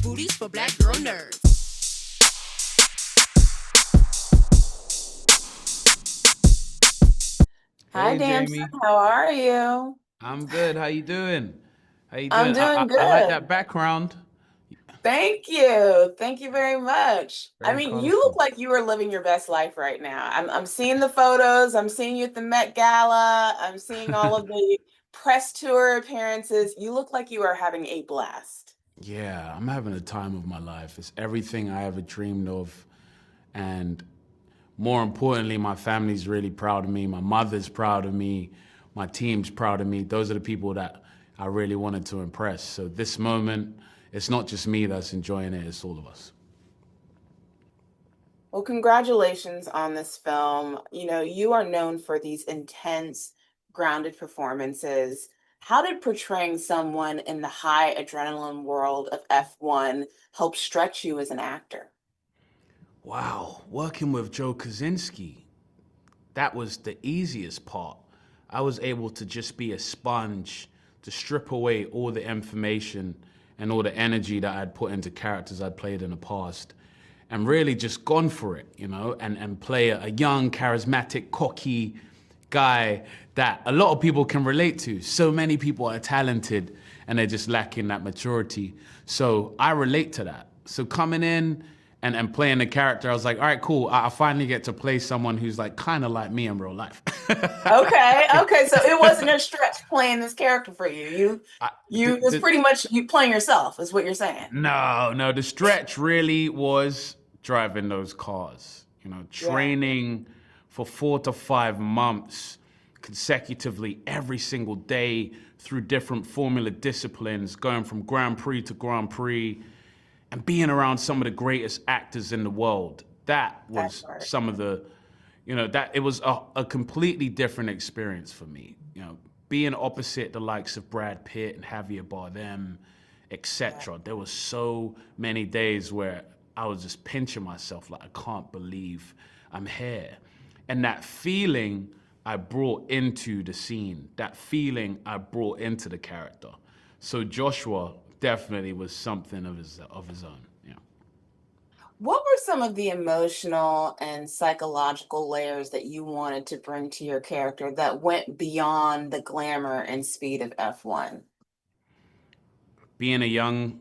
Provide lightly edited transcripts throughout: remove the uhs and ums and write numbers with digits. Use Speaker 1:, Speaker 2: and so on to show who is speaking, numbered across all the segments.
Speaker 1: booties for black girl nerds.
Speaker 2: Hi,
Speaker 3: Hey
Speaker 2: Damson.
Speaker 3: Jamie,
Speaker 2: How are you?
Speaker 3: I'm good. How you doing? How you
Speaker 2: I'm
Speaker 3: doing?
Speaker 2: doing
Speaker 3: I like
Speaker 2: good.
Speaker 3: that background.
Speaker 2: Thank you. Thank you very much. I
Speaker 3: Very
Speaker 2: mean, you look
Speaker 3: colorful.
Speaker 2: like you are living your best life right now. I'm seeing the photos. I'm seeing you at the Met Gala. I'm seeing all of the press tour appearances. You look like you are having a blast.
Speaker 3: Yeah, I'm having the time of my life. It's everything I ever dreamed of, and more importantly, my family's really proud of me. My mother's proud of me. My team's proud of me. Those are the people that I really wanted to impress. So this moment, it's not just me that's enjoying it. It's all of us.
Speaker 2: Well, congratulations on this film. You know, you are known for these intense, grounded performances. How did portraying someone in the high adrenaline world of F1 help stretch you as an actor?
Speaker 3: Wow, working with Joe Kosinski, that was the easiest part. I was able to just be a sponge to strip away all the information and all the energy that I'd put into characters I'd played in the past and really just gone for it, and play a young, charismatic, cocky guy that a lot of people can relate to. So many people are talented and they're just lacking that maturity. So I relate to that. So coming in and playing the character, I was like, all right, cool. I finally get to play someone who's like kind of like me in real life.
Speaker 2: Okay, okay. So it wasn't a stretch playing this character for you.
Speaker 3: I,
Speaker 2: You
Speaker 3: the,
Speaker 2: it's
Speaker 3: the,
Speaker 2: pretty much you playing yourself, is what you're saying.
Speaker 3: no, the stretch really was driving those cars.
Speaker 2: Yeah.
Speaker 3: Training for 4 to 5 months consecutively every single day through different formula disciplines, going from Grand Prix to Grand Prix, and being around some of the greatest actors in the world. That
Speaker 2: That
Speaker 3: was
Speaker 2: part.
Speaker 3: some of the, that it was a completely different experience for me. Being opposite the likes of Brad Pitt and Javier Bardem,
Speaker 2: Yeah.
Speaker 3: etc. There were so many days where I was just pinching myself like, I can't believe I'm here. And that feeling I brought into the scene, that feeling I brought into the character. So Joshua definitely was something of his own. Yeah.
Speaker 2: What were some of the emotional and psychological layers that you wanted to bring to your character that went beyond the glamour and speed of F1?
Speaker 3: Being a young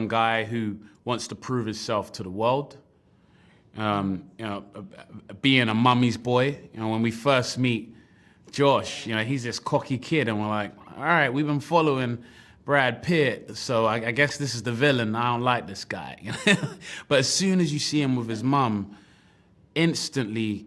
Speaker 3: guy who wants to prove himself to the world, being a mummy's boy. When we first meet Josh, he's this cocky kid, and we're like, all right, we've been following Brad Pitt, so I guess this is the villain. I don't like this guy. But as soon as you see him with his mum, instantly,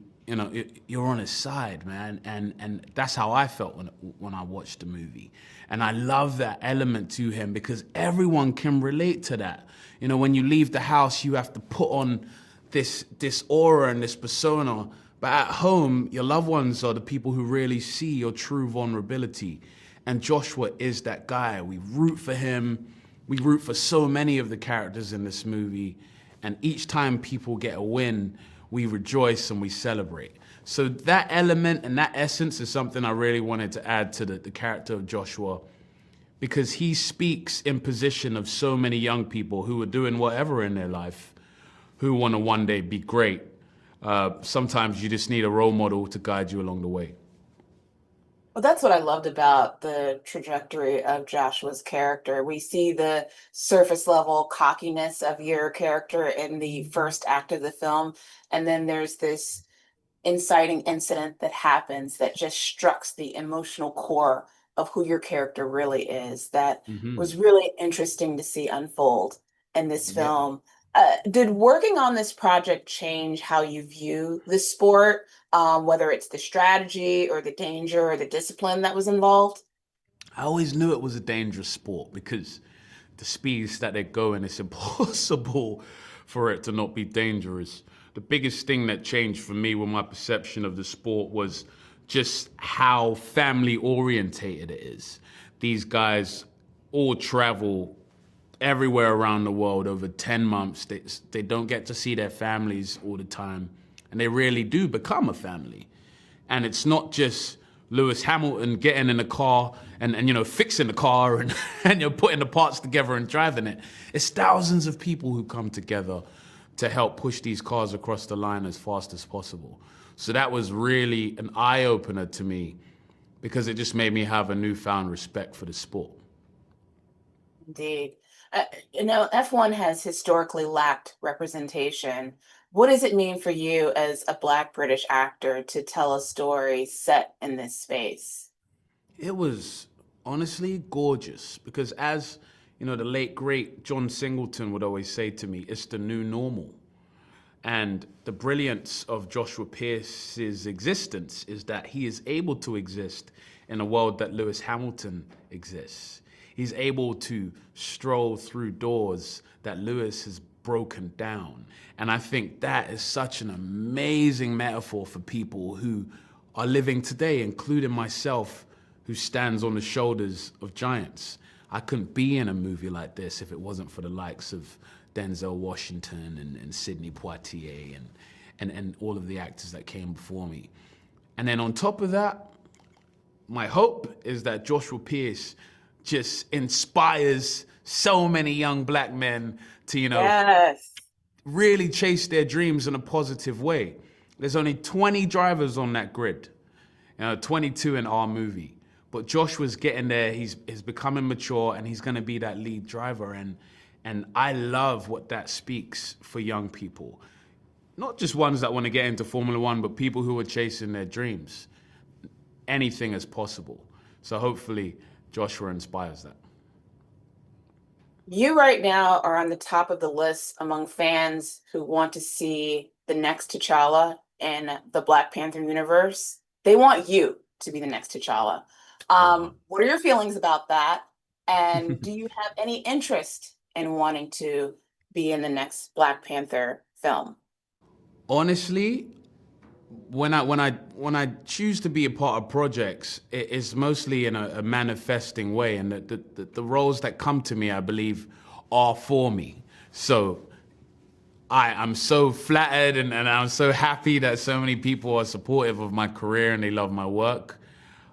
Speaker 3: you're on his side, man. And that's how I felt when I watched the movie. And I love that element to him because everyone can relate to that. When you leave the house, you have to put on this aura and this persona. But at home, your loved ones are the people who really see your true vulnerability. And Joshua is that guy. We root for him. We root for so many of the characters in this movie. And each time people get a win, we rejoice and we celebrate. So that element and that essence is something I really wanted to add to the character of Joshua because he speaks in position of so many young people who are doing whatever in their life, who want to one day be great. Sometimes you just need a role model to guide you along the way.
Speaker 2: Well, that's what I loved about the trajectory of Joshua's character. We see the surface level cockiness of your character in the first act of the film, and then there's this inciting incident that happens that just strikes the emotional core of who your character really is. That was
Speaker 3: Hmm.
Speaker 2: really interesting to see unfold in this
Speaker 3: Yeah.
Speaker 2: film. Did working on this project change how you view the sport, whether it's the strategy or the danger or the discipline that was involved?
Speaker 3: I always knew it was a dangerous sport because the speeds that they're going, it's impossible for it to not be dangerous. The biggest thing that changed for me with my perception of the sport was just how family orientated it is. These guys all travel everywhere around the world over 10 months. They don't get to see their families all the time, and they really do become a family. And it's not just Lewis Hamilton getting in the car and you know, fixing the car and, and you're putting the parts together and driving it. It's thousands of people who come together to help push these cars across the line as fast as possible. So that was really an eye-opener to me because it just made me have a newfound respect for the sport.
Speaker 2: Indeed. You know, F1 has historically lacked representation. What does it mean for you as a Black British actor to tell a story set in this space?
Speaker 3: It was honestly gorgeous because, as you know, the late great John Singleton would always say to me, it's the new normal. And the brilliance of Joshua Pearce's existence is that he is able to exist in a world that Lewis Hamilton exists. He's able to stroll through doors that Lewis has broken down. And I think that is such an amazing metaphor for people who are living today, including myself, who stands on the shoulders of giants. I couldn't be in a movie like this if it wasn't for the likes of Denzel Washington and Sidney Poitier and all of the actors that came before me. And then on top of that, my hope is that Joshua Pearce just inspires so many young Black men to, you know,
Speaker 2: Yes.
Speaker 3: really chase their dreams in a positive way. There's only 20 drivers on that grid, 22 in our movie. But Joshua's getting there, he's becoming mature, and he's gonna be that lead driver. And I love what that speaks for young people. Not just ones that wanna get into Formula One, but people who are chasing their dreams. Anything is possible. So hopefully Joshua inspires that.
Speaker 2: You right now are on the top of the list among fans who want to see the next T'Challa in the Black Panther universe. They want you to be the next T'Challa. What are your feelings about that? And do you have any interest in wanting to be in the next Black Panther film?
Speaker 3: Honestly, when I choose to be a part of projects, it's mostly in a manifesting way, and the roles that come to me, I believe, are for me. So I'm so flattered and I'm so happy that so many people are supportive of my career and they love my work.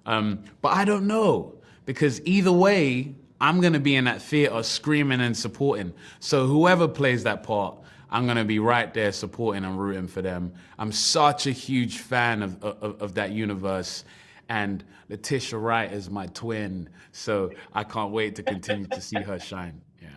Speaker 3: But I don't know, because either way, I'm gonna be in that theater screaming and supporting. So whoever plays that part, I'm gonna be right there supporting and rooting for them. I'm such a huge fan of that universe, and Letitia Wright is my twin, so I can't wait to continue to see her shine. Yeah.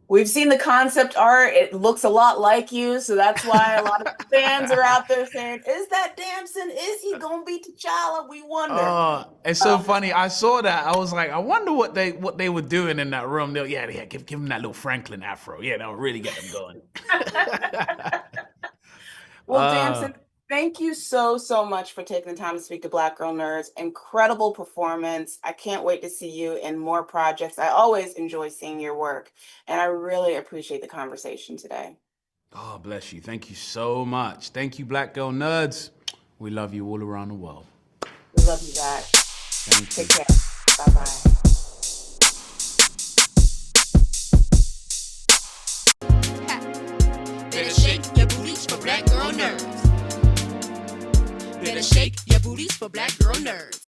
Speaker 2: We've seen the concept art. It looks a lot like you, so that's why a lot of fans are out there saying, "Is that Damson? Is he gonna be T'Challa?" We wonder.
Speaker 3: It's so funny. I saw that. I was like, I wonder what they were doing in that room. They'll, yeah, give him that little Franklin afro. Yeah, that'll really get them going.
Speaker 2: Well, Damson, thank you so much for taking the time to speak to Black Girl Nerds. Incredible performance. I can't wait to see you in more projects. I always enjoy seeing your work, and I really appreciate the conversation today.
Speaker 3: Oh, bless you. Thank you so much. Thank you, Black Girl Nerds. We love you all around the world.
Speaker 2: We love you back.
Speaker 3: Thank
Speaker 2: Take
Speaker 3: you.
Speaker 2: care. Bye-bye.
Speaker 1: Better shake your booties for Black Girl Nerds. Better shake your booties for Black Girl Nerds.